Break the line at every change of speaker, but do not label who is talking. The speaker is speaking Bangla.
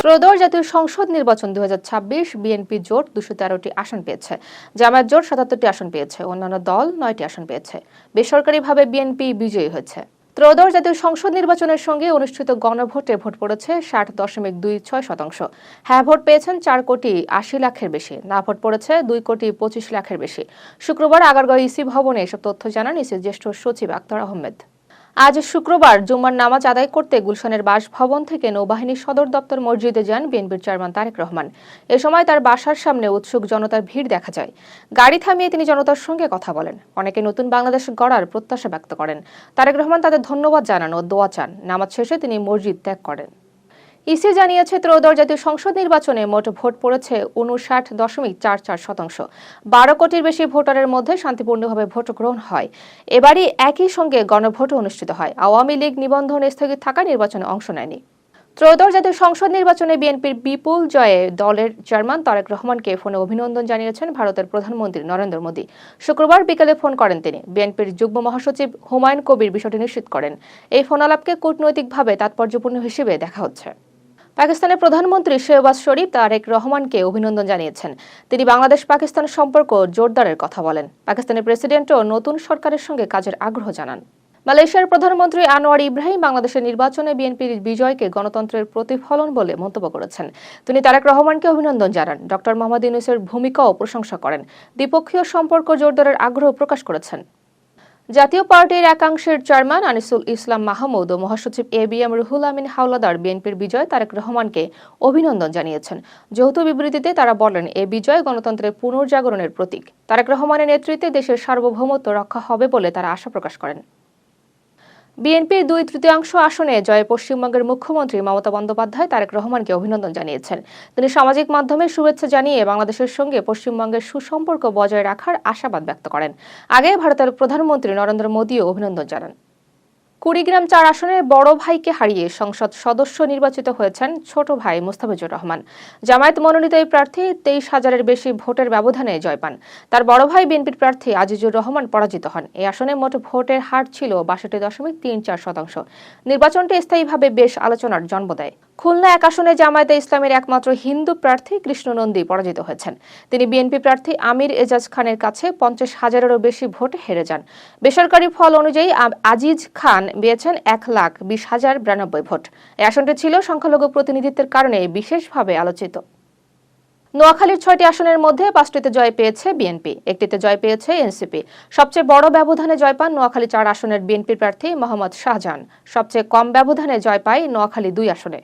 ত্রয়োদশ জাতীয় সংসদ নির্বাচন 2026 বিএনপি জোট 213টি আসন পেয়েছে। জামায়াত জোট 77টি আসন পেয়েছে। অন্যান্য দল 9টি আসন পেয়েছে। বেসরকারিভাবে বিএনপি বিজয়ী হয়েছে। ত্রয়োদশ জাতীয় সংসদ নির্বাচনের সঙ্গে অনুষ্ঠিত গণভোটে ভোট পড়েছে 60.26%। হ্যাঁ ভোট পেয়েছেন 4,80,00,000-এর বেশি, না ভোট পড়েছে 2,25,00,000-এর বেশি। শুক্রবার আগারগাঁও ইসি ভবনে এসব তথ্য জানান ইসির জ্যেষ্ঠ সচিব আক্তার আহমেদ। আজ শুক্রবার জুম্মার নামাজ আদায় করতে গুলশানের বাসভবন থেকে নৌবাহিনী সদর দপ্তর মসজিদে যান বিএনপির চেয়ারম্যান তারেক রহমান। এ সময় তার বাসার সামনে উৎসুক জনতার ভিড় দেখা যায়। গাড়ি থামিয়ে তিনি জনতার সঙ্গে কথা বলেন। অনেকে নতুন বাংলাদেশ গড়ার প্রত্যাশা ব্যক্ত করেন। তারেক রহমান তাদের ধন্যবাদ জানান ও দোয়া চান। নামাজ শেষে তিনি মসজিদ ত্যাগ করেন। ইসি জানিয়েছে ত্রয়োদশ জাতীয় সংসদ নির্বাচনে মোট ভোট পড়েছে 59.44%। 12 কোটির বেশি ভোটারের মধ্যে শান্তিপূর্ণভাবে ভোট গ্রহণ হয়। এবারই একই সঙ্গে গণভোটও অনুষ্ঠিত হয়। আওয়ামী লীগ নিবন্ধন স্থগিত থাকা নির্বাচনে অংশ নেয়নি। ত্রয়োদশ জাতীয় সংসদ নির্বাচনে বিএনপির বিপুল জয়ে দলের চেয়ারম্যান তারেক রহমানকে ফোনে অভিনন্দন জানিয়েছেন ভারতের প্রধানমন্ত্রী নরেন্দ্র মোদী। শুক্রবার বিকেলে ফোন করেন তিনি। বিএনপির যুগ্ম মহাসচিব হুমায়ুন কবির বিষয়টি নিশ্চিত করেন। এই ফোনালাপকে কূটনৈতিকভাবে তাৎপর্যপূর্ণ হিসেবে দেখা হচ্ছে। পাকিস্তানের প্রধানমন্ত্রী শেহবাজ শরীফ তারেক রহমানকে অভিনন্দন জানিয়েছেন। তিনি বাংলাদেশ-পাকিস্তান সম্পর্ক জোরদারের কথা বলেন। পাকিস্তানের প্রেসিডেন্টও নতুন সরকারের সঙ্গে কাজের আগ্রহ জানান। মালয়েশিয়ার প্রধানমন্ত্রী আনোয়ার ইব্রাহিম বাংলাদেশের নির্বাচনে বিএনপির বিজয়কে গণতন্ত্রের প্রতিফলন বলে মন্তব্য করেছেন। তিনি তারেক রহমানকে অভিনন্দন জানান। ডক্টর মোহাম্মদ ইউনূসের ভূমিকাও প্রশংসা করেন। দ্বিপক্ষীয় সম্পর্ক জোরদারের আগ্রহ প্রকাশ করেছেন। জাতীয় পার্টির একাংশের চেয়ারম্যান আনিসুল ইসলাম মাহমুদ ও মহাসচিব এবিএম রুহুল আমিন হাওলাদার বিএনপির বিজয় তারেক রহমানকে অভিনন্দন জানিয়েছেন। যৌথ বিবৃতিতে তারা বলেন, এ বিজয় গণতন্ত্রের পুনর্জাগরণের প্রতীক। তারেক রহমানের নেতৃত্বে দেশের সার্বভৌমত্ব রক্ষা হবে বলে তারা আশা প্রকাশ করেন। বিএনপির 2/3 আসনে জয়ে পশ্চিমবঙ্গের মুখ্যমন্ত্রী মমতা বন্দ্যোপাধ্যায় তারেক রহমানকে অভিনন্দন জানিয়েছেন। তিনি সামাজিক মাধ্যমে শুভেচ্ছা জানিয়ে বাংলাদেশের সঙ্গে পশ্চিমবঙ্গের সুসম্পর্ক বজায় রাখার আশাবাদ ব্যক্ত করেন। আগে ভারতের প্রধানমন্ত্রী নরেন্দ্র মোদীও অভিনন্দন জানান। কুড়িগ্রাম 4 আসনের বড় ভাইকে হারিয়ে সংসদ সদস্য নির্বাচিত হয়েছেন ছোট ভাই মুস্তাফিজুর রহমান। জামায়াত মনোনীত এই প্রার্থী 23,000-এর বেশি ভোটের ব্যবধানে জয় পান। তার বড় ভাই বিএনপির প্রার্থী আজিজুর রহমান পরাজিত হন। এই আসনে মোট ভোটের হার ছিল 62.34%। নির্বাচনটি স্থায়ীভাবে বেশ আলোচনার জন্ম দেয়। খুলনা 1 আসনে জামায়াতে ইসলামের একমাত্র হিন্দু প্রার্থী কৃষ্ণ নন্দী পরাজিত হয়েছেন। তিনি বিএনপি প্রার্থী আমির এজাজ খানের কাছে 50,000-এরও বেশি ভোটে হেরে যান। বেসরকারি ফল অনুযায়ী আজিজ খান পেয়েছেন 1,20,092 ভোট। এই আসনটি ছিল সংখ্যালঘু প্রতিনিধিত্বের কারণে বিশেষভাবে আলোচিত। নোয়াখালীর 6টি আসনের মধ্যে 5টিতে জয় পেয়েছে বিএনপি, একটিতে জয় পেয়েছে এনসিপি। সবচেয়ে বড় ব্যবধানে জয় পান নোয়াখালী 4 আসনের বিএনপি প্রার্থী মোহাম্মদ শাহজাহান। সবচেয়ে কম ব্যবধানে জয় পায় নোয়াখালী 2 আসনে।